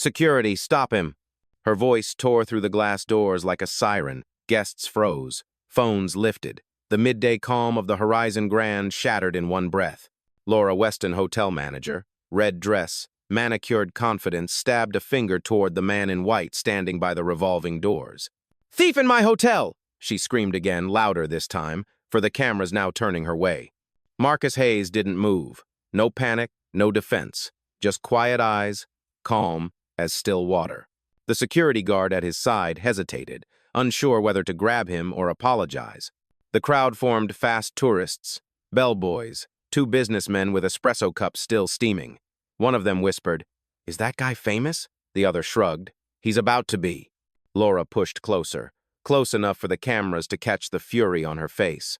Security, stop him! Her voice tore through the glass doors like a siren. Guests froze. Phones lifted. The midday calm of the Horizon Grand shattered in one breath. Laura Weston, hotel manager, red dress, manicured confidence, stabbed a finger toward the man in white standing by the revolving doors. "Thief in my hotel!" she screamed again, louder this time, for the cameras now turning her way. Marcus Hayes didn't move. No panic, no defense. Just quiet eyes, calm as still water. The security guard at his side hesitated, unsure whether to grab him or apologize. The crowd formed fast tourists, bellboys, two businessmen with espresso cups still steaming. One of them whispered, "Is that guy famous?" The other shrugged. "He's about to be." Laura pushed closer, close enough for the cameras to catch the fury on her face.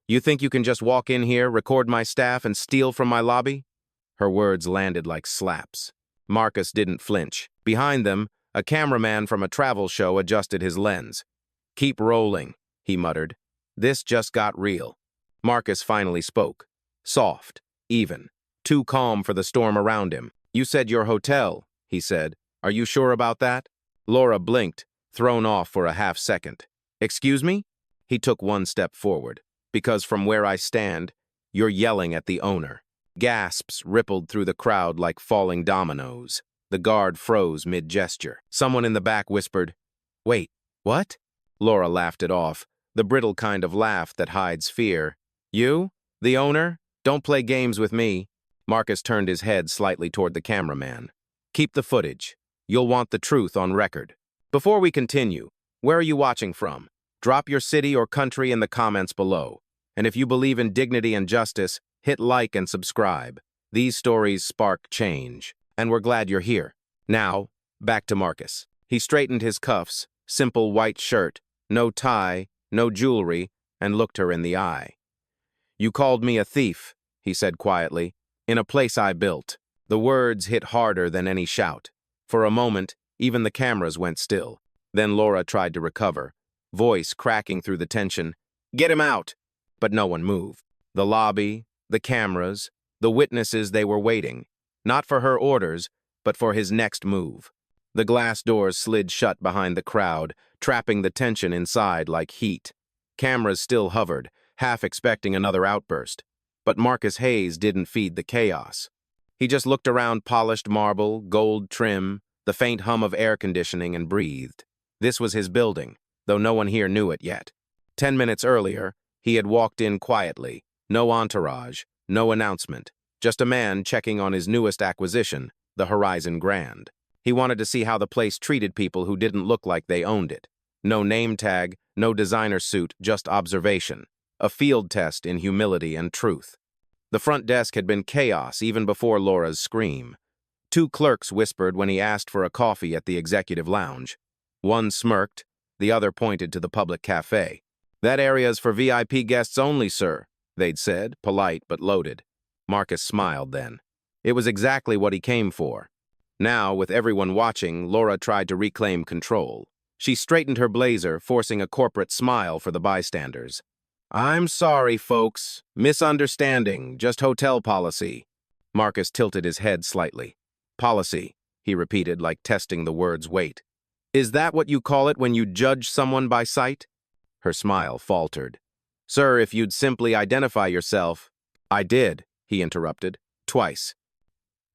"You think you can just walk in here, record my staff, and steal from my lobby?" Her words landed like slaps. Marcus didn't flinch. Behind them, a cameraman from a travel show adjusted his lens. "Keep rolling," he muttered. "This just got real." Marcus finally spoke. Soft, even, too calm for the storm around him. "You said your hotel," he said. "Are you sure about that?" Laura blinked, thrown off for a half second. "Excuse me?" He took one step forward. "Because from where I stand, you're yelling at the owner." Gasps rippled through the crowd like falling dominoes. The guard froze mid-gesture. Someone in the back whispered, "Wait, what?" Laura laughed it off, the brittle kind of laugh that hides fear. "You? The owner? Don't play games with me." Marcus turned his head slightly toward the cameraman. "Keep the footage. You'll want the truth on record. Before we continue, where are you watching from? Drop your city or country in the comments below. And if you believe in dignity and justice, hit like and subscribe. These stories spark change, and we're glad you're here. Now, back to Marcus. He straightened his cuffs, simple white shirt, no tie, no jewelry, and looked her in the eye. "You called me a thief," he said quietly, "in a place I built." The words hit harder than any shout. For a moment, even the cameras went still. Then Laura tried to recover, voice cracking through the tension. "Get him out!" But no one moved. The lobby, the cameras, the witnesses, they were waiting, not for her orders, but for his next move. The glass doors slid shut behind the crowd, trapping the tension inside like heat. Cameras still hovered, half expecting another outburst. But Marcus Hayes didn't feed the chaos. He just looked around polished marble, gold trim, the faint hum of air conditioning, and breathed. This was his building, though no one here knew it yet. 10 minutes earlier, he had walked in quietly. No entourage, no announcement, just a man checking on his newest acquisition, the Horizon Grand. He wanted to see how the place treated people who didn't look like they owned it. No name tag, no designer suit, just observation. A field test in humility and truth. The front desk had been chaos even before Laura's scream. 2 clerks whispered when he asked for a coffee at the executive lounge. One smirked, the other pointed to the public cafe. "That area's for VIP guests only, sir," they'd said, polite but loaded. Marcus smiled then. It was exactly what he came for. Now, with everyone watching, Laura tried to reclaim control. She straightened her blazer, forcing a corporate smile for the bystanders. "I'm sorry, folks. Misunderstanding, just hotel policy." Marcus tilted his head slightly. "Policy," he repeated, like testing the word's weight. "Is that what you call it when you judge someone by sight?" Her smile faltered. "Sir, if you'd simply identify yourself—" "I did," he interrupted. "Twice."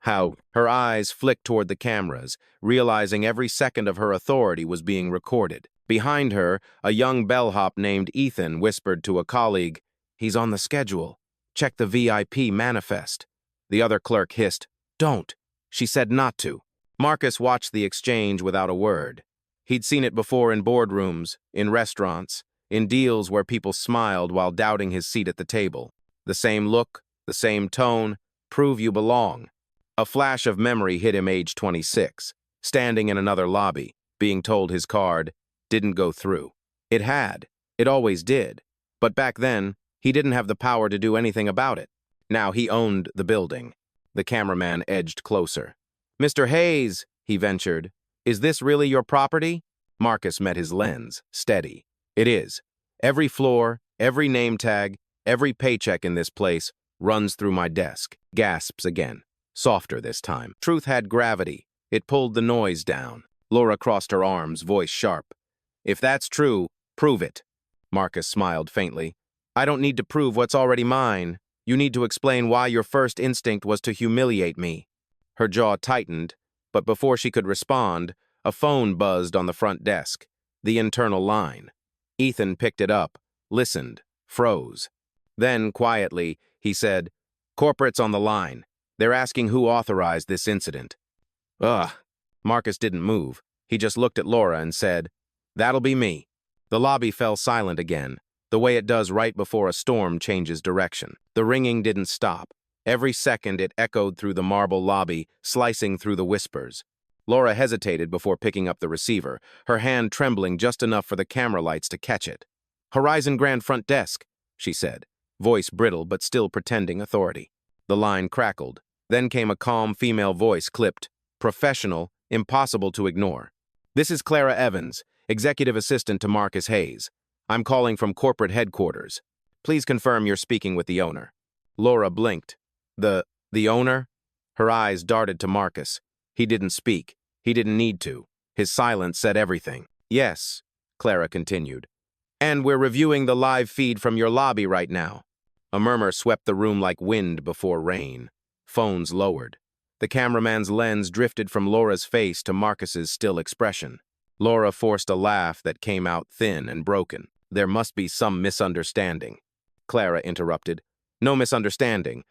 "How?" Her eyes flicked toward the cameras, realizing every second of her authority was being recorded. Behind her, a young bellhop named Ethan whispered to a colleague, "He's on the schedule. Check the VIP manifest." The other clerk hissed, "Don't. She said not to." Marcus watched the exchange without a word. He'd seen it before in boardrooms, in restaurants, in deals where people smiled while doubting his seat at the table. The same look, the same tone, prove you belong. A flash of memory hit him age 26, standing in another lobby, being told his card didn't go through. It had. It always did. But back then, he didn't have the power to do anything about it. Now he owned the building. The cameraman edged closer. "Mr. Hayes," he ventured, "is this really your property?" Marcus met his lens, steady. "It is. Every floor, every name tag, every paycheck in this place runs through my desk." Gasps again. Softer this time. Truth had gravity. It pulled the noise down. Laura crossed her arms, voice sharp. If that's true, prove it. Marcus smiled faintly. I don't need to prove what's already mine. You need to explain why your first instinct was to humiliate me. Her jaw tightened, but before she could respond, a phone buzzed on the front desk, the internal line. Ethan picked it up, listened, froze. Then, quietly, he said, Corporate's on the line. They're asking who authorized this incident. Ugh. Marcus didn't move. He just looked at Laura and said, That'll be me. The lobby fell silent again, the way it does right before a storm changes direction. The ringing didn't stop. Every second it echoed through the marble lobby, slicing through the whispers. Laura hesitated before picking up the receiver, her hand trembling just enough for the camera lights to catch it. Horizon Grand front desk, she said, voice brittle but still pretending authority. The line crackled. Then came a calm female voice clipped, professional, impossible to ignore. This is Clara Evans, executive assistant to Marcus Hayes. I'm calling from corporate headquarters. Please confirm you're speaking with the owner. Laura blinked. The owner? Her eyes darted to Marcus. He didn't speak. He didn't need to. His silence said everything. Yes, Clara continued. And we're reviewing the live feed from your lobby right now. A murmur swept the room like wind before rain. Phones lowered. The cameraman's lens drifted from Laura's face to Marcus's still expression. Laura forced a laugh that came out thin and broken. There must be some misunderstanding. Clara interrupted. No misunderstanding.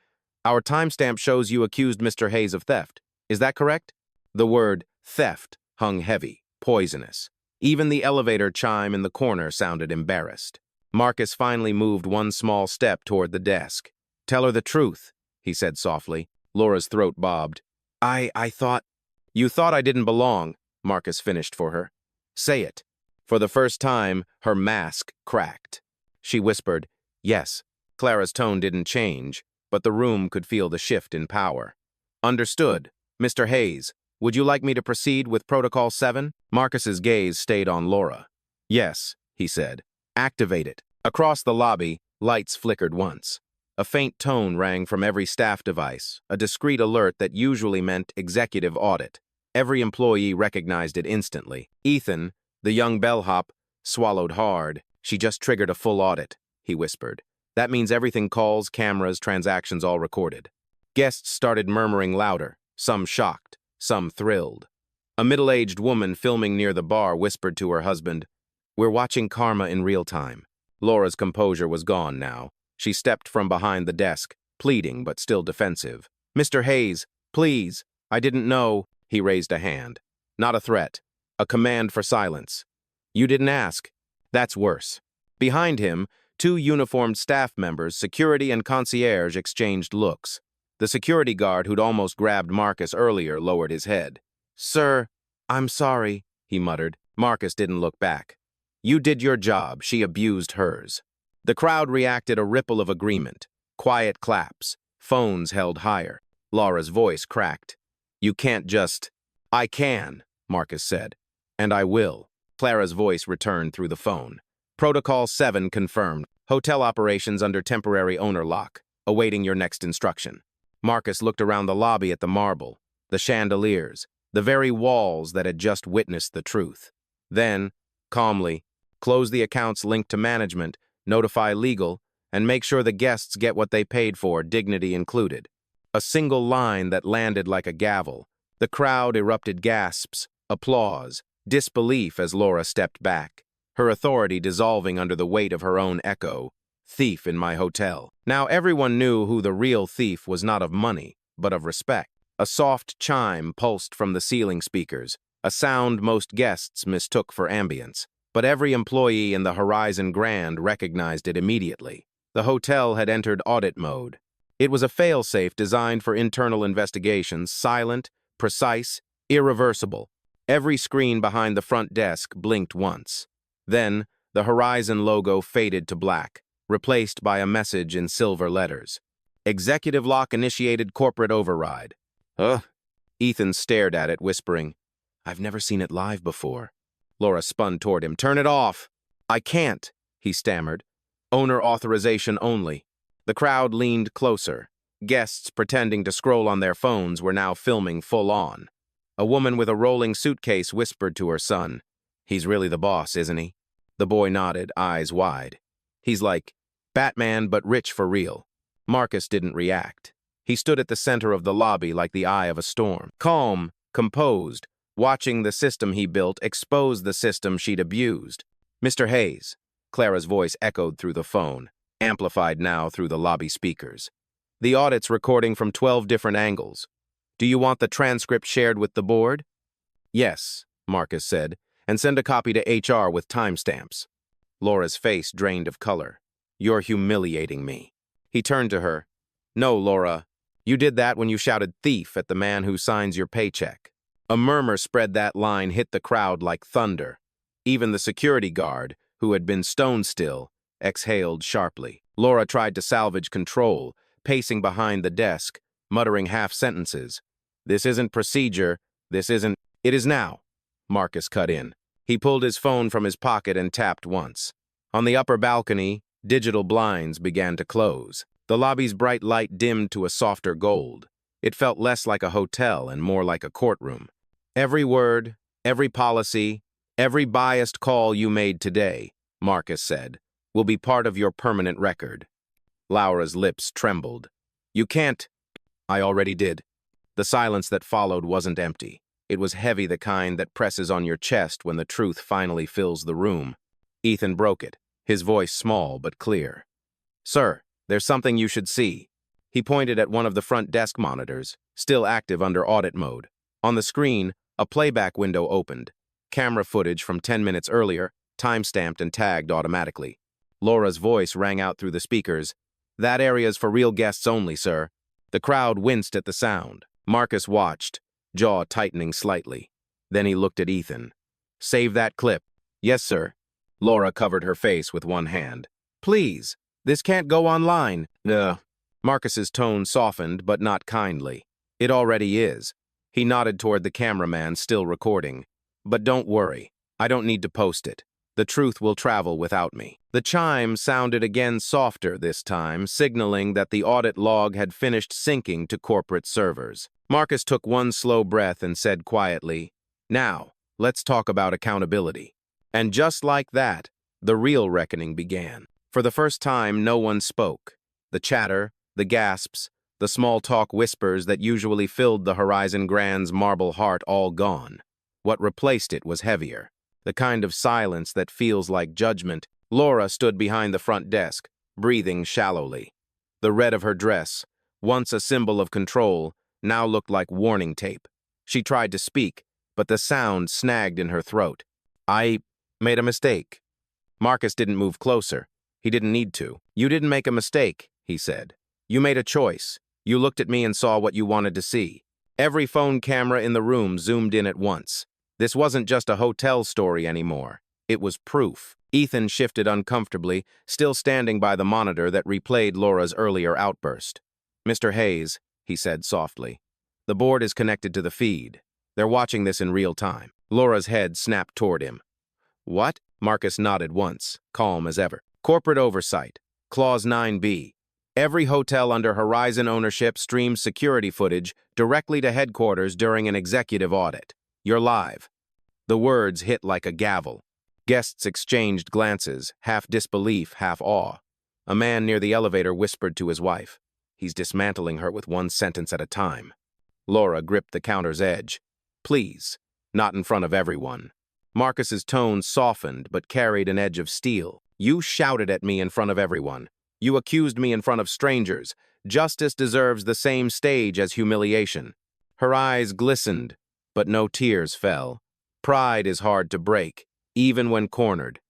Our timestamp shows you accused Mr. Hayes of theft. Is that correct? The word theft hung heavy, poisonous. Even the elevator chime in the corner sounded embarrassed. Marcus finally moved one small step toward the desk. Tell her the truth, he said softly. Laura's throat bobbed. I thought... You thought I didn't belong, Marcus finished for her. Say it. For the first time, her mask cracked. She whispered, yes. Clara's tone didn't change, but the room could feel the shift in power. Understood. Mr. Hayes, would you like me to proceed with Protocol 7? Marcus's gaze stayed on Laura. Yes, he said. Activate it. Across the lobby, lights flickered once. A faint tone rang from every staff device, a discreet alert that usually meant executive audit. Every employee recognized it instantly. Ethan, the young bellhop, swallowed hard. She just triggered a full audit, he whispered. That means everything calls, cameras, transactions all recorded. Guests started murmuring louder, some shocked, some thrilled. A middle-aged woman filming near the bar whispered to her husband, We're watching karma in real time. Laura's composure was gone now. She stepped from behind the desk, pleading but still defensive. Mr. Hayes, please, I didn't know. He raised a hand. Not a threat. A command for silence. You didn't ask. That's worse. Behind him, two uniformed staff members, security and concierge, exchanged looks. The security guard who'd almost grabbed Marcus earlier lowered his head. Sir, I'm sorry, he muttered. Marcus didn't look back. You did your job, she abused hers. The crowd reacted a ripple of agreement. Quiet claps. Phones held higher. Laura's voice cracked. You can't just... I can, Marcus said. And I will. Clara's voice returned through the phone. Protocol 7 confirmed. Hotel operations under temporary owner lock. Awaiting your next instruction. Marcus looked around the lobby at the marble, the chandeliers, the very walls that had just witnessed the truth. Then, calmly, close the accounts linked to management, notify legal, and make sure the guests get what they paid for, dignity included. A single line that landed like a gavel. The crowd erupted gasps, applause, disbelief as Laura stepped back, her authority dissolving under the weight of her own echo. Thief in my hotel. Now everyone knew who the real thief was, not of money, but of respect. A soft chime pulsed from the ceiling speakers, a sound most guests mistook for ambience. But every employee in the Horizon Grand recognized it immediately. The hotel had entered audit mode. It was a fail-safe designed for internal investigations, silent, precise, irreversible. Every screen behind the front desk blinked once. Then, the Horizon logo faded to black, replaced by a message in silver letters. Executive lock initiated corporate override. Ugh. Ethan stared at it, whispering, I've never seen it live before. Laura spun toward him. Turn it off. I can't, he stammered. Owner authorization only. The crowd leaned closer. Guests pretending to scroll on their phones were now filming full on. A woman with a rolling suitcase whispered to her son, "He's really the boss, isn't he?" The boy nodded, eyes wide. "He's like Batman, but rich for real." Marcus didn't react. He stood at the center of the lobby like the eye of a storm. Calm, composed, watching the system he built expose the system she'd abused. "Mr. Hayes," Clara's voice echoed through the phone, amplified now through the lobby speakers. "The audit's recording from 12 different angles. Do you want the transcript shared with the board?" "Yes," Marcus said, "and send a copy to HR with timestamps." Laura's face drained of color. "You're humiliating me." He turned to her. "No, Laura. You did that when you shouted thief at the man who signs your paycheck." A murmur spread. That line hit the crowd like thunder. Even the security guard, who had been stone still, exhaled sharply. Laura tried to salvage control, pacing behind the desk, muttering half-sentences. "This isn't procedure. This isn't—" "It is now," Marcus cut in. He pulled his phone from his pocket and tapped once. On the upper balcony, digital blinds began to close. The lobby's bright light dimmed to a softer gold. It felt less like a hotel and more like a courtroom. "Every word, every policy, every biased call you made today," Marcus said, "will be part of your permanent record." Laura's lips trembled. "You can't—" "I already did." The silence that followed wasn't empty. It was heavy, the kind that presses on your chest when the truth finally fills the room. Ethan broke it, his voice small but clear. "Sir, there's something you should see." He pointed at one of the front desk monitors, still active under audit mode. On the screen, a playback window opened. Camera footage from 10 minutes earlier, time-stamped and tagged automatically. Laura's voice rang out through the speakers. "That area's for real guests only, sir." The crowd winced at the sound. Marcus watched, jaw tightening slightly. Then he looked at Ethan. "Save that clip." "Yes, sir." Laura covered her face with one hand. "Please, this can't go online." Marcus's tone softened, but not kindly. "It already is." He nodded toward the cameraman still recording. "But don't worry, I don't need to post it. The truth will travel without me." The chime sounded again, softer this time, signaling that the audit log had finished syncing to corporate servers. Marcus took one slow breath and said quietly, "Now, let's talk about accountability." And just like that, the real reckoning began. For the first time, no one spoke. The chatter, the gasps, the small-talk whispers that usually filled the Horizon Grand's marble heart all gone. What replaced it was heavier, the kind of silence that feels like judgment. Laura stood behind the front desk, breathing shallowly. The red of her dress, once a symbol of control, now looked like warning tape. She tried to speak, but the sound snagged in her throat. "I made a mistake." Marcus didn't move closer. He didn't need to. "You didn't make a mistake," he said. "You made a choice. You looked at me and saw what you wanted to see." Every phone camera in the room zoomed in at once. This wasn't just a hotel story anymore. It was proof. Ethan shifted uncomfortably, still standing by the monitor that replayed Laura's earlier outburst. "Mr. Hayes," he said softly, "the board is connected to the feed. They're watching this in real time." Laura's head snapped toward him. "What?" Marcus nodded once, calm as ever. "Corporate oversight. Clause 9B. Every hotel under Horizon ownership streams security footage directly to headquarters during an executive audit. You're live." The words hit like a gavel. Guests exchanged glances, half disbelief, half awe. A man near the elevator whispered to his wife, "He's dismantling her with one sentence at a time." Laura gripped the counter's edge. "Please, not in front of everyone." Marcus's tone softened but carried an edge of steel. "You shouted at me in front of everyone. You accused me in front of strangers. Justice deserves the same stage as humiliation." Her eyes glistened, but no tears fell. Pride is hard to break, even when cornered.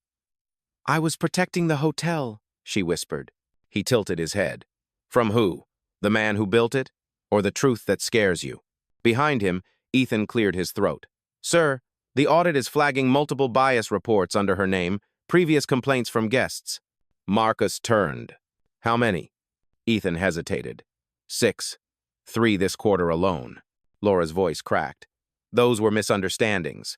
"I was protecting the hotel," she whispered. He tilted his head. "From who? The man who built it? Or the truth that scares you?" Behind him, Ethan cleared his throat. "Sir, the audit is flagging multiple bias reports under her name, previous complaints from guests." Marcus turned. "How many?" Ethan hesitated. 6. 3 this quarter alone." Laura's voice cracked. "Those were misunderstandings."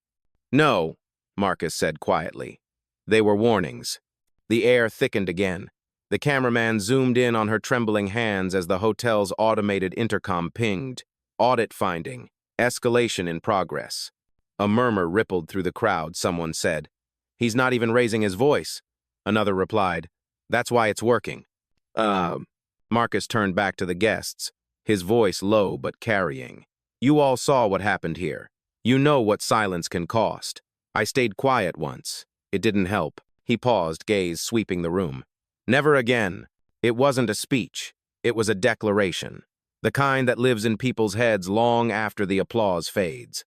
"No," Marcus said quietly. "They were warnings." The air thickened again. The cameraman zoomed in on her trembling hands as the hotel's automated intercom pinged. "Audit finding. Escalation in progress. A murmur rippled through the crowd, someone said. He's not even raising his voice. Another replied, that's why it's working. Marcus turned back to the guests, his voice low but carrying. You all saw what happened here. You know what silence can cost. I stayed quiet once. It didn't help. He paused, gaze sweeping the room. Never again. It wasn't a speech. It was a declaration. The kind that lives in people's heads long after the applause fades.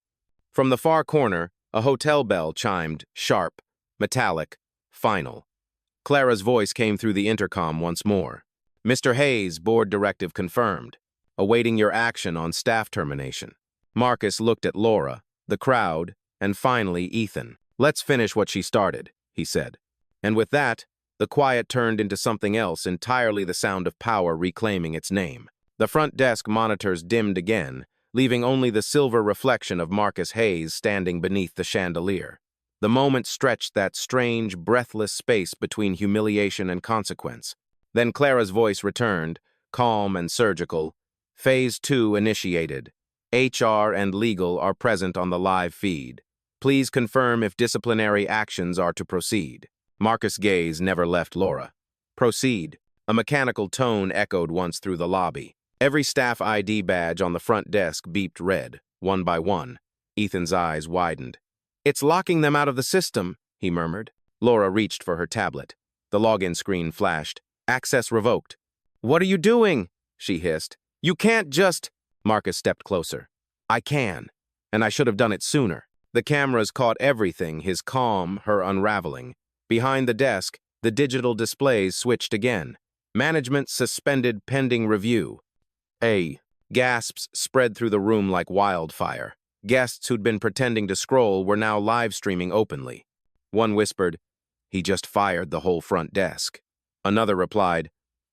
From the far corner, a hotel bell chimed, sharp, metallic, final. Clara's voice came through the intercom once more. Mr. Hayes, board directive confirmed. Awaiting your action on staff termination. Marcus looked at Laura, the crowd, and finally Ethan. Let's finish what she started, he said. And with that, the quiet turned into something else, entirely the sound of power reclaiming its name. The front desk monitors dimmed again, leaving only the silver reflection of Marcus Hayes standing beneath the chandelier. The moment stretched that strange, breathless space between humiliation and consequence. Then Clara's voice returned, calm and surgical. Phase 2 initiated. HR and legal are present on the live feed. Please confirm if disciplinary actions are to proceed. Marcus' gaze never left Laura. Proceed. A mechanical tone echoed once through the lobby. Every staff ID badge on the front desk beeped red, one by one. Ethan's eyes widened. It's locking them out of the system, he murmured. Laura reached for her tablet. The login screen flashed. Access revoked. What are you doing? She hissed. You can't just... Marcus stepped closer. I can, and I should have done it sooner. The cameras caught everything, his calm, her unraveling. Behind the desk, the digital displays switched again. Management suspended pending review. Gasps spread through the room like wildfire. Guests who'd been pretending to scroll were now live streaming openly. One whispered, he just fired the whole front desk. Another replied,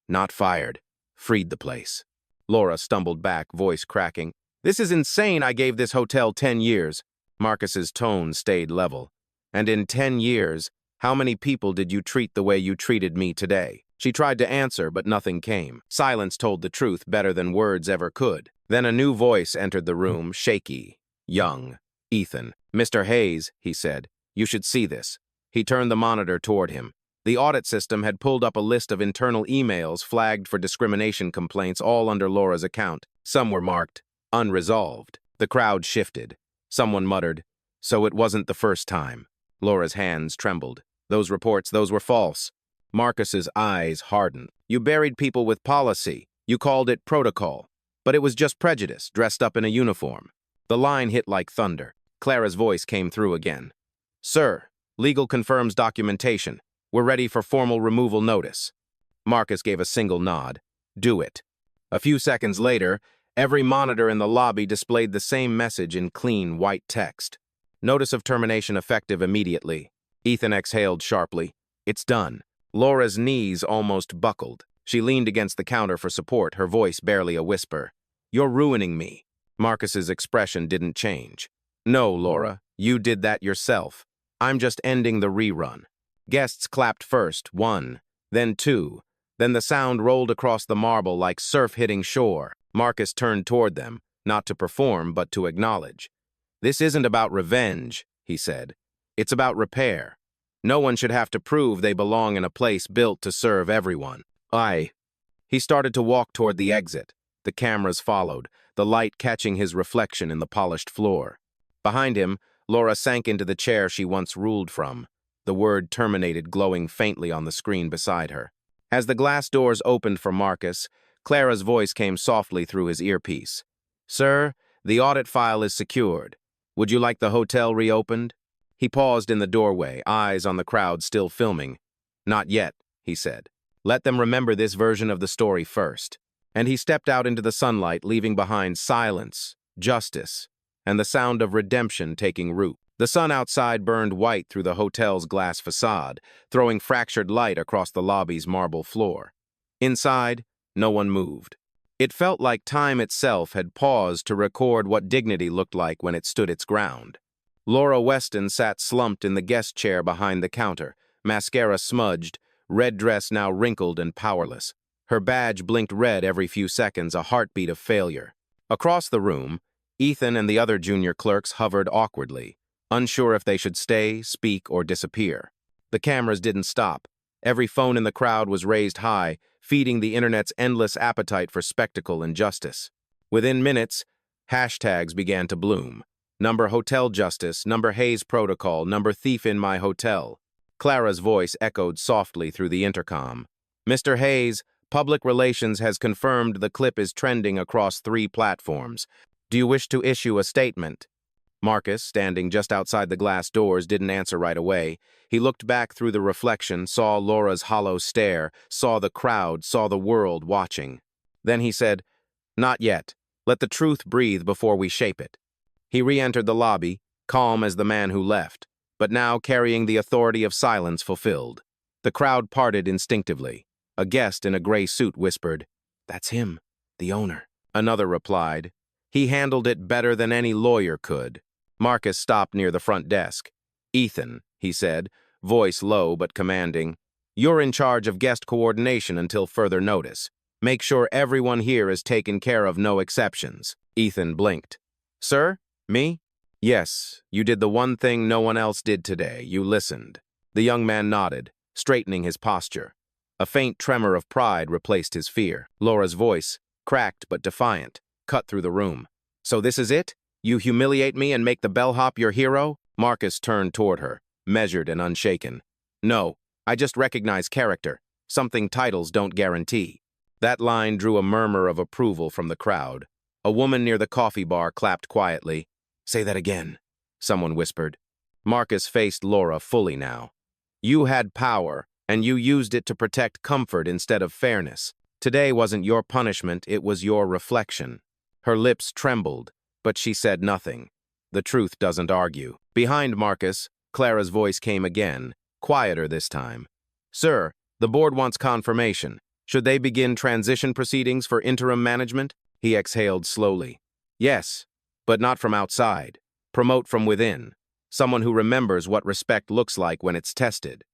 not fired, freed the place. Laura stumbled back, voice cracking. This is insane. I gave this hotel 10 years. Marcus's tone stayed level. And in 10 years, how many people did you treat the way you treated me today? She tried to answer, but nothing came. Silence told the truth better than words ever could. Then a new voice entered the room, shaky, young. Ethan. Mr. Hayes, he said, you should see this. He turned the monitor toward him. The audit system had pulled up a list of internal emails flagged for discrimination complaints, all under Laura's account. Some were marked unresolved. The crowd shifted. Someone muttered, so it wasn't the first time. Laura's hands trembled. Those reports, those were false. Marcus's eyes hardened. You buried people with policy. You called it protocol. But it was just prejudice, dressed up in a uniform. The line hit like thunder. Clara's voice came through again. Sir, legal confirms documentation. We're ready for formal removal notice. Marcus gave a single nod. Do it. A few seconds later, every monitor in the lobby displayed the same message in clean white text. Notice of termination effective immediately. Ethan exhaled sharply. It's done. Laura's knees almost buckled. She leaned against the counter for support, her voice barely a whisper. You're ruining me. Marcus's expression didn't change. No, Laura, you did that yourself. I'm just ending the rerun. Guests clapped first, one, then two. Then the sound rolled across the marble like surf hitting shore. Marcus turned toward them, not to perform, but to acknowledge. This isn't about revenge, he said. It's about repair. No one should have to prove they belong in a place built to serve everyone. He started to walk toward the exit. The cameras followed, the light catching his reflection in the polished floor. Behind him, Laura sank into the chair she once ruled from. The word terminated glowing faintly on the screen beside her. As the glass doors opened for Marcus, Clara's voice came softly through his earpiece. Sir, the audit file is secured. Would you like the hotel reopened? He paused in the doorway, eyes on the crowd still filming. Not yet, he said. Let them remember this version of the story first. And he stepped out into the sunlight, leaving behind silence, justice, and the sound of redemption taking root. The sun outside burned white through the hotel's glass facade, throwing fractured light across the lobby's marble floor. Inside, no one moved. It felt like time itself had paused to record what dignity looked like when it stood its ground. Laura Weston sat slumped in the guest chair behind the counter, mascara smudged, red dress now wrinkled and powerless. Her badge blinked red every few seconds, a heartbeat of failure. Across the room, Ethan and the other junior clerks hovered awkwardly, unsure if they should stay, speak, or disappear. The cameras didn't stop. Every phone in the crowd was raised high, feeding the internet's endless appetite for spectacle and justice. Within minutes, hashtags began to bloom. Number Hotel Justice, number Hayes Protocol, number Thief in My Hotel. Clara's voice echoed softly through the intercom. Mr. Hayes, Public Relations has confirmed the clip is trending across 3 platforms. Do you wish to issue a statement? Marcus, standing just outside the glass doors, didn't answer right away. He looked back through the reflection, saw Laura's hollow stare, saw the crowd, saw the world watching. Then he said, "Not yet. Let the truth breathe before we shape it." He re-entered the lobby, calm as the man who left, but now carrying the authority of silence fulfilled. The crowd parted instinctively. A guest in a gray suit whispered, "That's him, the owner." Another replied, "He handled it better than any lawyer could." Marcus stopped near the front desk. "Ethan," he said, voice low but commanding, "you're in charge of guest coordination until further notice. Make sure everyone here is taken care of, no exceptions." Ethan blinked. "Sir? Me?" "Yes, you did the one thing no one else did today. You listened." The young man nodded, straightening his posture. A faint tremor of pride replaced his fear. Laura's voice, cracked but defiant, cut through the room. "So this is it? You humiliate me and make the bellhop your hero?" Marcus turned toward her, measured and unshaken. "No, I just recognize character, something titles don't guarantee." That line drew a murmur of approval from the crowd. A woman near the coffee bar clapped quietly. "Say that again," someone whispered. Marcus faced Laura fully now. "You had power, and you used it to protect comfort instead of fairness. Today wasn't your punishment, it was your reflection." Her lips trembled, but she said nothing. The truth doesn't argue. Behind Marcus, Clara's voice came again, quieter this time. "Sir, the board wants confirmation. Should they begin transition proceedings for interim management?" He exhaled slowly. "Yes, but not from outside. Promote from within. Someone who remembers what respect looks like when it's tested."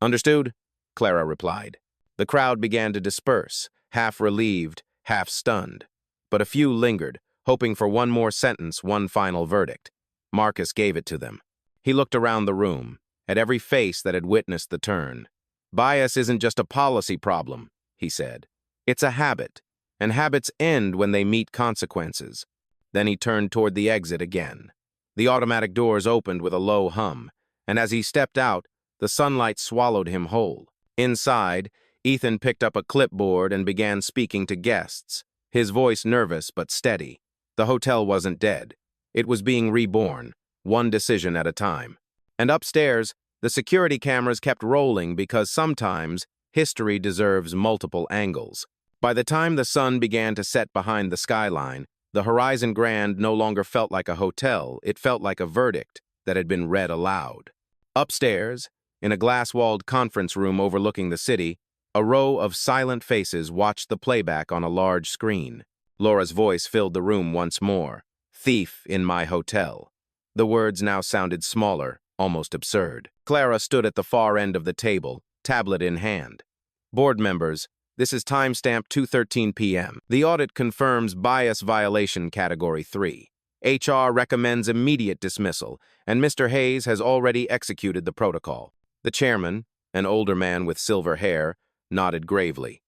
"Understood," Clara replied. The crowd began to disperse, half relieved, half stunned. But a few lingered, hoping for one more sentence, one final verdict. Marcus gave it to them. He looked around the room, at every face that had witnessed the turn. "Bias isn't just a policy problem," he said. "It's a habit, and habits end when they meet consequences." Then he turned toward the exit again. The automatic doors opened with a low hum, and as he stepped out, the sunlight swallowed him whole. Inside, Ethan picked up a clipboard and began speaking to guests, his voice nervous but steady. The hotel wasn't dead. It was being reborn, one decision at a time. And upstairs, the security cameras kept rolling because sometimes history deserves multiple angles. By the time the sun began to set behind the skyline, the Horizon Grand no longer felt like a hotel, it felt like a verdict that had been read aloud. Upstairs, in a glass-walled conference room overlooking the city, a row of silent faces watched the playback on a large screen. Laura's voice filled the room once more. "Thief in my hotel." The words now sounded smaller, almost absurd. Clara stood at the far end of the table, tablet in hand. "Board members, this is timestamp 2:13 p.m. The audit confirms bias violation category 3. HR recommends immediate dismissal, and Mr. Hayes has already executed the protocol." The chairman, an older man with silver hair, nodded gravely.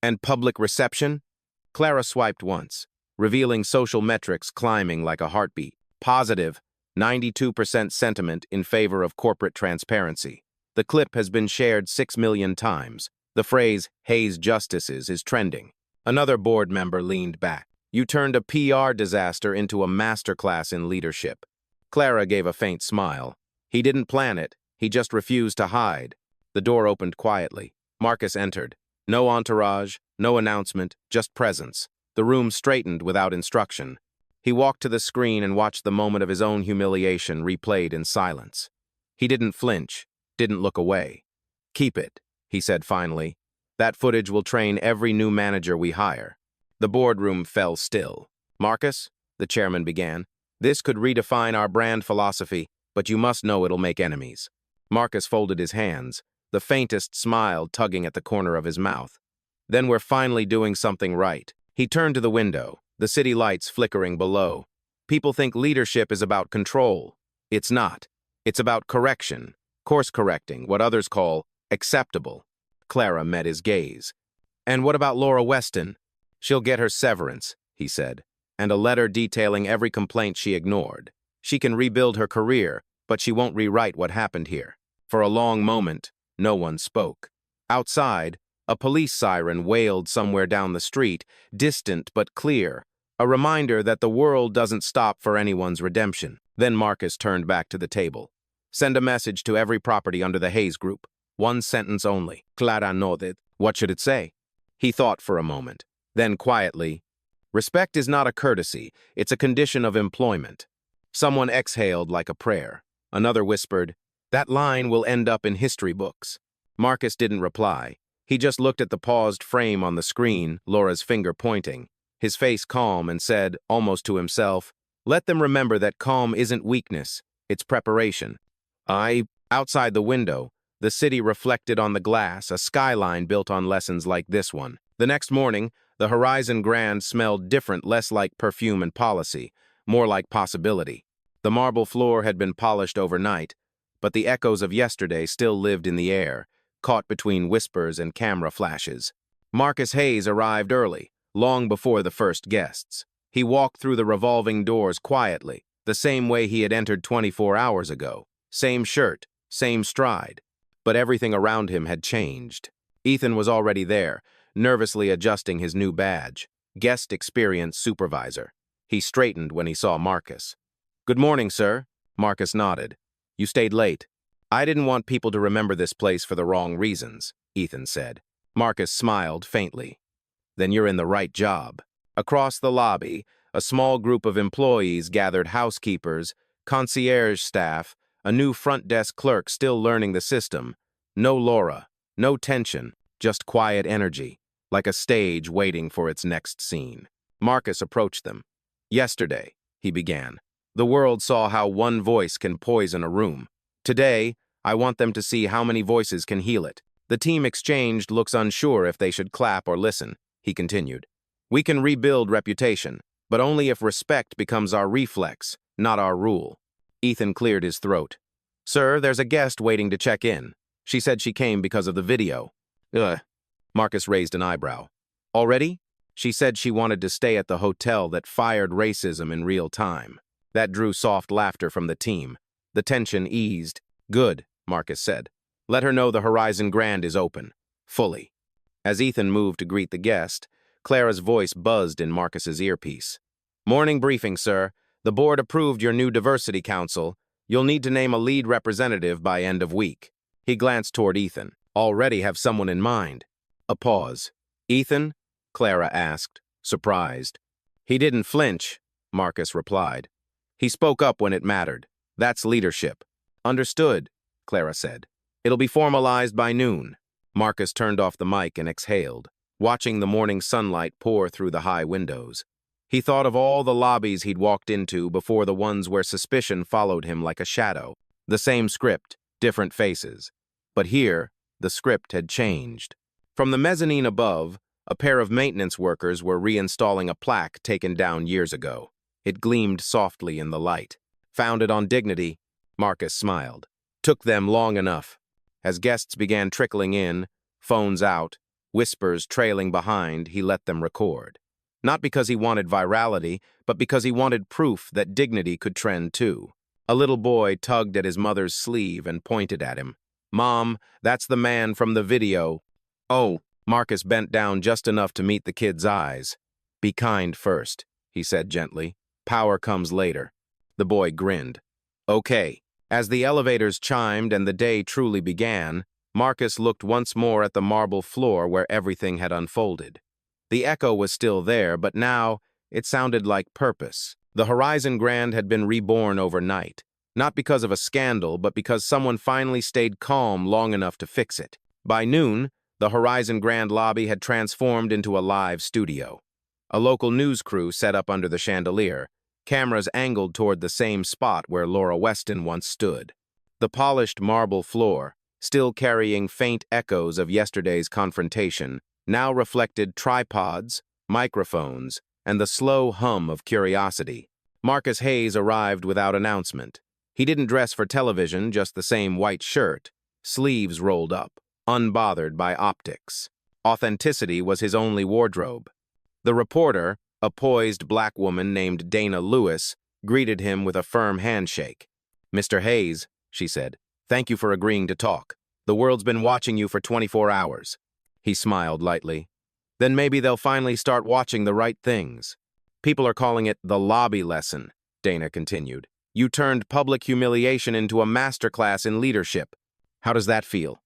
"And public reception?" Clara swiped once, revealing social metrics climbing like a heartbeat. Positive, 92% sentiment in favor of corporate transparency. The clip has been shared 6 million times. The phrase, "Hayes Justices," is trending. Another board member leaned back. "You turned a PR disaster into a masterclass in leadership." Clara gave a faint smile. "He didn't plan it. He just refused to hide." The door opened quietly. Marcus entered. No entourage, no announcement, just presence. The room straightened without instruction. He walked to the screen and watched the moment of his own humiliation replayed in silence. He didn't flinch, didn't look away. "Keep it," he said finally. "That footage will train every new manager we hire." The boardroom fell still. "Marcus," the chairman began, "this could redefine our brand philosophy, but you must know it'll make enemies." Marcus folded his hands, the faintest smile tugging at the corner of his mouth. "Then we're finally doing something right." He turned to the window, the city lights flickering below. People think leadership is about control. It's not. It's about correction, course correcting, what others call acceptable. Clara met his gaze. And what about Laura Weston? She'll get her severance, he said, and a letter detailing every complaint she ignored. She can rebuild her career, but she won't rewrite what happened here. For a long moment, no one spoke. Outside, a police siren wailed somewhere down the street, distant but clear, a reminder that the world doesn't stop for anyone's redemption. Then Marcus turned back to the table. Send a message to every property under the Hayes Group. One sentence only. Clara nodded. What should it say? He thought for a moment. Then quietly, respect is not a courtesy, it's a condition of employment. Someone exhaled like a prayer. Another whispered, that line will end up in history books. Marcus didn't reply. He just looked at the paused frame on the screen, Laura's finger pointing, his face calm, and said, almost to himself, let them remember that calm isn't weakness, it's preparation. Outside the window, the city reflected on the glass, a skyline built on lessons like this one. The next morning, the Horizon Grand smelled different, less like perfume and policy, more like possibility. The marble floor had been polished overnight, but the echoes of yesterday still lived in the air, caught between whispers and camera flashes. Marcus Hayes arrived early, long before the first guests. He walked through the revolving doors quietly, the same way he had entered 24 hours ago. Same shirt, same stride. But everything around him had changed. Ethan was already there, nervously adjusting his new badge, guest experience supervisor. He straightened when he saw Marcus. Good morning, sir. Marcus nodded. You stayed late. I didn't want people to remember this place for the wrong reasons, Ethan said. Marcus smiled faintly. Then you're in the right job. Across the lobby, a small group of employees gathered, housekeepers, concierge staff, a new front desk clerk still learning the system. No Laura, no tension, just quiet energy, like a stage waiting for its next scene. Marcus approached them. Yesterday, he began, the world saw how one voice can poison a room. Today, I want them to see how many voices can heal it. The team exchanged looks, unsure if they should clap or listen. He continued. We can rebuild reputation, but only if respect becomes our reflex, not our rule. Ethan cleared his throat. Sir, there's a guest waiting to check in. She said she came because of the video. Ugh. Marcus raised an eyebrow. Already? She said she wanted to stay at the hotel that fired racism in real time. That drew soft laughter from the team. The tension eased. Good, Marcus said. Let her know the Horizon Grand is open. Fully. As Ethan moved to greet the guest, Clara's voice buzzed in Marcus's earpiece. Morning briefing, sir. The board approved your new diversity council. You'll need to name a lead representative by end of week. He glanced toward Ethan. Already have someone in mind. A pause. Ethan? Clara asked, surprised. He didn't flinch, Marcus replied. He spoke up when it mattered. That's leadership. Understood, Clara said. It'll be formalized by noon. Marcus turned off the mic and exhaled, watching the morning sunlight pour through the high windows. He thought of all the lobbies he'd walked into before, the ones where suspicion followed him like a shadow. The same script, different faces. But here, the script had changed. From the mezzanine above, a pair of maintenance workers were reinstalling a plaque taken down years ago. It gleamed softly in the light. Founded on dignity, Marcus smiled. Took them long enough. As guests began trickling in, phones out, whispers trailing behind, he let them record. Not because he wanted virality, but because he wanted proof that dignity could trend too. A little boy tugged at his mother's sleeve and pointed at him. Mom, that's the man from the video. Oh, Marcus bent down just enough to meet the kid's eyes. Be kind first, he said gently. Power comes later. The boy grinned. Okay. As the elevators chimed and the day truly began, Marcus looked once more at the marble floor where everything had unfolded. The echo was still there, but now it sounded like purpose. The Horizon Grand had been reborn overnight, not because of a scandal, but because someone finally stayed calm long enough to fix it. By noon, the Horizon Grand lobby had transformed into a live studio. A local news crew set up under the chandelier, cameras angled toward the same spot where Laura Weston once stood. The polished marble floor, still carrying faint echoes of yesterday's confrontation, now reflected tripods, microphones, and the slow hum of curiosity. Marcus Hayes arrived without announcement. He didn't dress for television, just the same white shirt, sleeves rolled up, unbothered by optics. Authenticity was his only wardrobe. The reporter, a poised black woman named Dana Lewis, greeted him with a firm handshake. "Mr. Hayes," she said, "thank you for agreeing to talk. The world's been watching you for 24 hours. He smiled lightly. "Then maybe they'll finally start watching the right things." "People are calling it the lobby lesson," Dana continued. "You turned public humiliation into a masterclass in leadership. How does that feel?"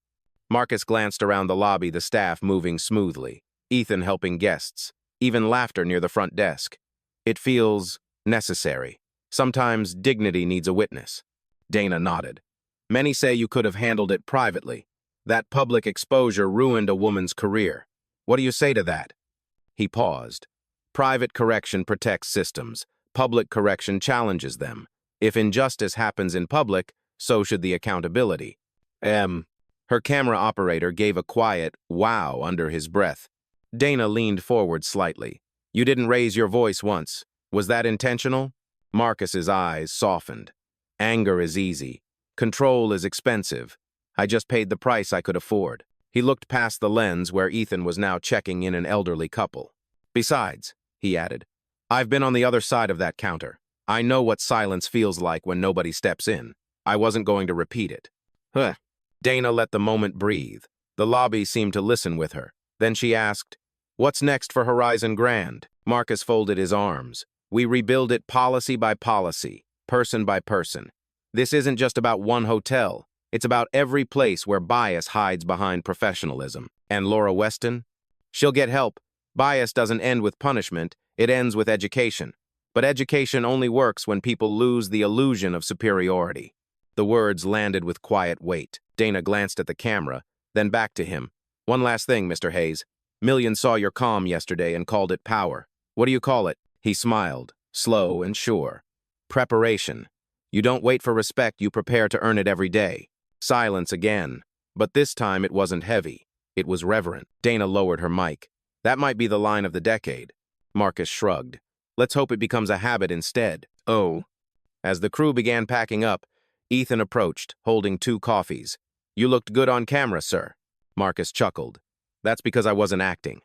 Marcus glanced around the lobby, the staff moving smoothly, Ethan helping guests, even laughter near the front desk. "It feels necessary. Sometimes dignity needs a witness." Dana nodded. "Many say you could have handled it privately. That public exposure ruined a woman's career. What do you say to that?" He paused. "Private correction protects systems. Public correction challenges them. If injustice happens in public, so should the accountability." Her camera operator gave a quiet wow under his breath. Dana leaned forward slightly. "You didn't raise your voice once. Was that intentional?" Marcus's eyes softened. "Anger is easy. Control is expensive. I just paid the price I could afford." He looked past the lens where Ethan was now checking in an elderly couple. "Besides," he added, "I've been on the other side of that counter. I know what silence feels like when nobody steps in. I wasn't going to repeat it." Dana let the moment breathe. The lobby seemed to listen with her. Then she asked, "What's next for Horizon Grand?" Marcus folded his arms. "We rebuild it policy by policy, person by person. This isn't just about one hotel. It's about every place where bias hides behind professionalism." "And Laura Weston?" "She'll get help. Bias doesn't end with punishment, it ends with education. But education only works when people lose the illusion of superiority." The words landed with quiet weight. Dana glanced at the camera, then back to him. "One last thing, Mr. Hayes. Millions saw your calm yesterday and called it power. What do you call it?" He smiled, slow and sure. "Preparation. You don't wait for respect, you prepare to earn it every day." Silence again, but this time it wasn't heavy. It was reverent. Dana lowered her mic. "That might be the line of the decade." Marcus shrugged. "Let's hope it becomes a habit instead." "Oh." As the crew began packing up, Ethan approached, holding 2 coffees. "You looked good on camera, sir." Marcus chuckled. "That's because I wasn't acting."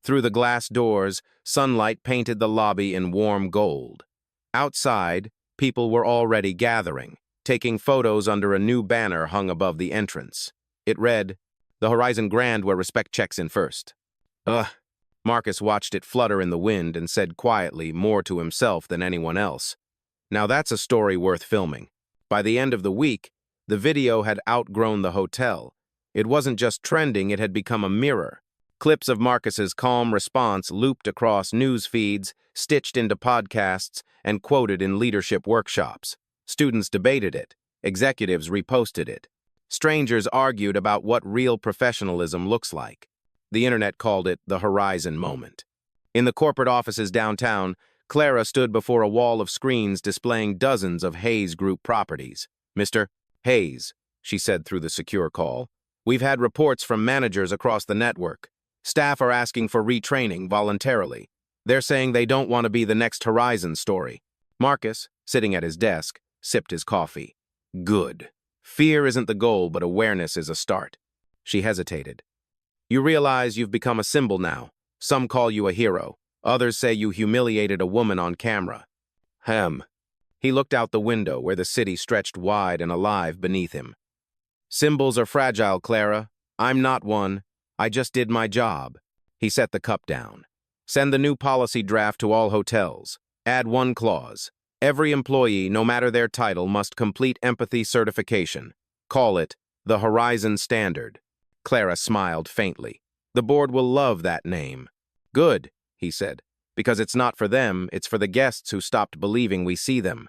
Through the glass doors, sunlight painted the lobby in warm gold. Outside, people were already gathering, taking photos under a new banner hung above the entrance. It read, "The Horizon Grand where respect checks in first." Ugh. Marcus watched it flutter in the wind and said quietly, more to himself than anyone else, "Now that's a story worth filming." By the end of the week, the video had outgrown the hotel. It wasn't just trending, it had become a mirror. Clips of Marcus's calm response looped across news feeds, stitched into podcasts, and quoted in leadership workshops. Students debated it. Executives reposted it. Strangers argued about what real professionalism looks like. The internet called it the Horizon moment. In the corporate offices downtown, Clara stood before a wall of screens displaying dozens of Hayes Group properties. "Mr. Hayes," she said through the secure call, "we've had reports from managers across the network. Staff are asking for retraining voluntarily. They're saying they don't want to be the next Horizon story." Marcus, sitting at his desk, sipped his coffee. "Good. Fear isn't the goal, but awareness is a start." She hesitated. "You realize you've become a symbol now. Some call you a hero. Others say you humiliated a woman on camera." He looked out the window where the city stretched wide and alive beneath him. "Symbols are fragile, Clara. I'm not one. I just did my job." He set the cup down. "Send the new policy draft to all hotels. Add one clause. Every employee, no matter their title, must complete empathy certification. Call it the Horizon Standard." Clara smiled faintly. "The board will love that name." "Good," he said, "because it's not for them, it's for the guests who stopped believing we see them."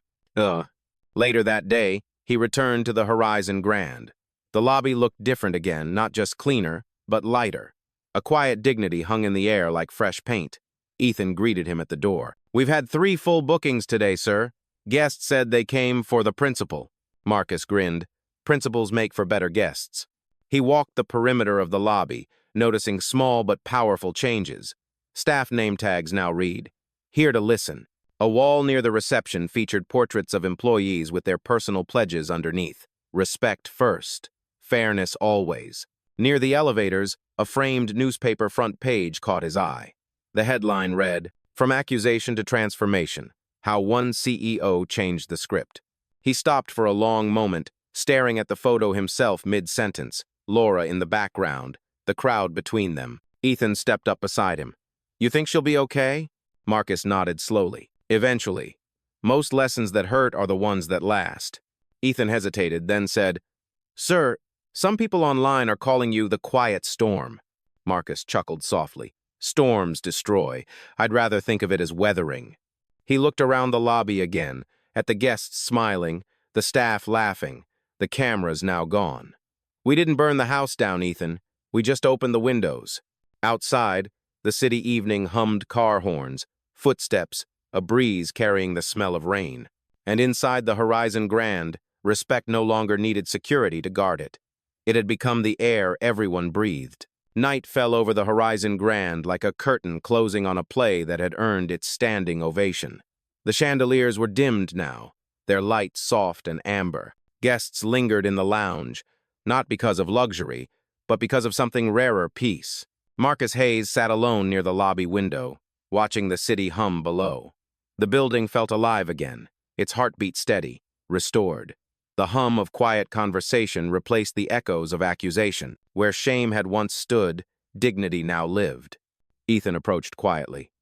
Later that day, he returned to the Horizon Grand. The lobby looked different again, not just cleaner, but lighter. A quiet dignity hung in the air like fresh paint. Ethan greeted him at the door. "We've had 3 full bookings today, sir. Guests said they came for the principal." Marcus grinned. "Principals make for better guests." He walked the perimeter of the lobby, noticing small but powerful changes. Staff name tags now read, "Here to listen." A wall near the reception featured portraits of employees with their personal pledges underneath. Respect first. Fairness always. Near the elevators, a framed newspaper front page caught his eye. The headline read, "From Accusation to Transformation, How One CEO Changed the Script." He stopped for a long moment, staring at the photo himself mid-sentence, Laura in the background, the crowd between them. Ethan stepped up beside him. "You think she'll be okay?" Marcus nodded slowly. "Eventually. Most lessons that hurt are the ones that last." Ethan hesitated, then said, "Sir, some people online are calling you the quiet storm." Marcus chuckled softly. "Storms destroy. I'd rather think of it as weathering." He looked around the lobby again, at the guests smiling, the staff laughing, the cameras now gone. "We didn't burn the house down, Ethan. We just opened the windows." Outside, the city evening hummed car horns, footsteps, a breeze carrying the smell of rain. And inside the Horizon Grand, respect no longer needed security to guard it. It had become the air everyone breathed. Night fell over the Horizon Grand like a curtain closing on a play that had earned its standing ovation. The chandeliers were dimmed now, their light soft and amber. Guests lingered in the lounge, not because of luxury, but because of something rarer, peace. Marcus Hayes sat alone near the lobby window, watching the city hum below. The building felt alive again, its heartbeat steady, restored. The hum of quiet conversation replaced the echoes of accusation. Where shame had once stood, dignity now lived. Ethan approached quietly.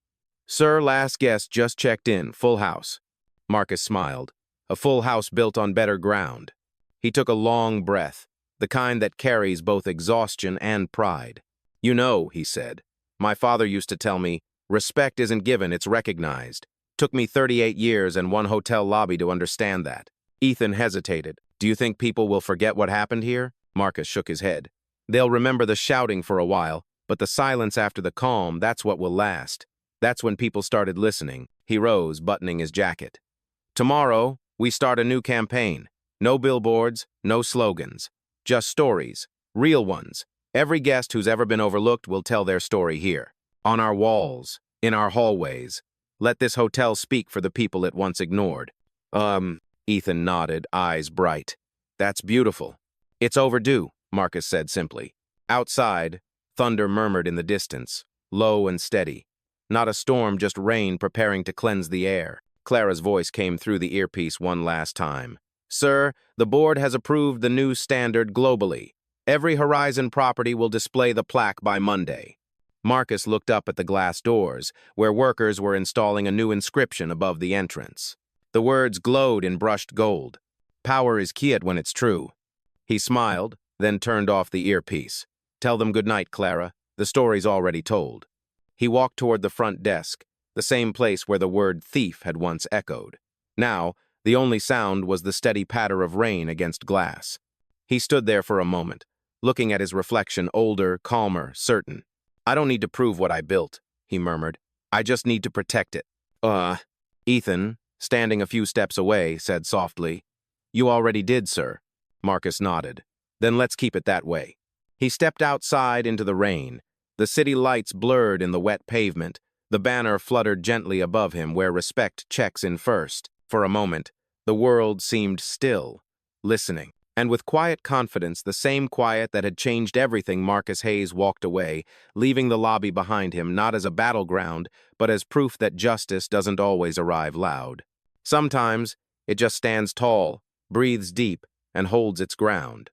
"Sir, last guest just checked in, full house." Marcus smiled. A full house built on better ground. He took a long breath, the kind that carries both exhaustion and pride. "You know," he said, "my father used to tell me, respect isn't given, it's recognized. Took me 38 years and one hotel lobby to understand that." Ethan hesitated. "Do you think people will forget what happened here?" Marcus shook his head. "They'll remember the shouting for a while, but the silence after the calm, that's what will last. That's when people started listening." He rose, buttoning his jacket. "Tomorrow, we start a new campaign. No billboards, no slogans. Just stories, real ones. Every guest who's ever been overlooked will tell their story here. On our walls, in our hallways. Let this hotel speak for the people it once ignored." Ethan nodded, eyes bright. "That's beautiful." "It's overdue," Marcus said simply. Outside, thunder murmured in the distance, low and steady. Not a storm, just rain preparing to cleanse the air. Clara's voice came through the earpiece one last time. "Sir, the board has approved the new standard globally. Every Horizon property will display the plaque by Monday." Marcus looked up at the glass doors, where workers were installing a new inscription above the entrance. The words glowed in brushed gold. "Power is quiet when it's true." He smiled, then turned off the earpiece. "Tell them good night, Clara. The story's already told." He walked toward the front desk, the same place where the word thief had once echoed. Now, the only sound was the steady patter of rain against glass. He stood there for a moment, looking at his reflection, older, calmer, certain. "I don't need to prove what I built," he murmured. "I just need to protect it." Ethan, standing a few steps away, said softly, "You already did, sir." Marcus nodded. "Then let's keep it that way." He stepped outside into the rain. The city lights blurred in the wet pavement. The banner fluttered gently above him where respect checks in first. For a moment, the world seemed still, listening. And with quiet confidence, the same quiet that had changed everything, Marcus Hayes walked away, leaving the lobby behind him not as a battleground, but as proof that justice doesn't always arrive loud. Sometimes, it just stands tall, breathes deep, and holds its ground.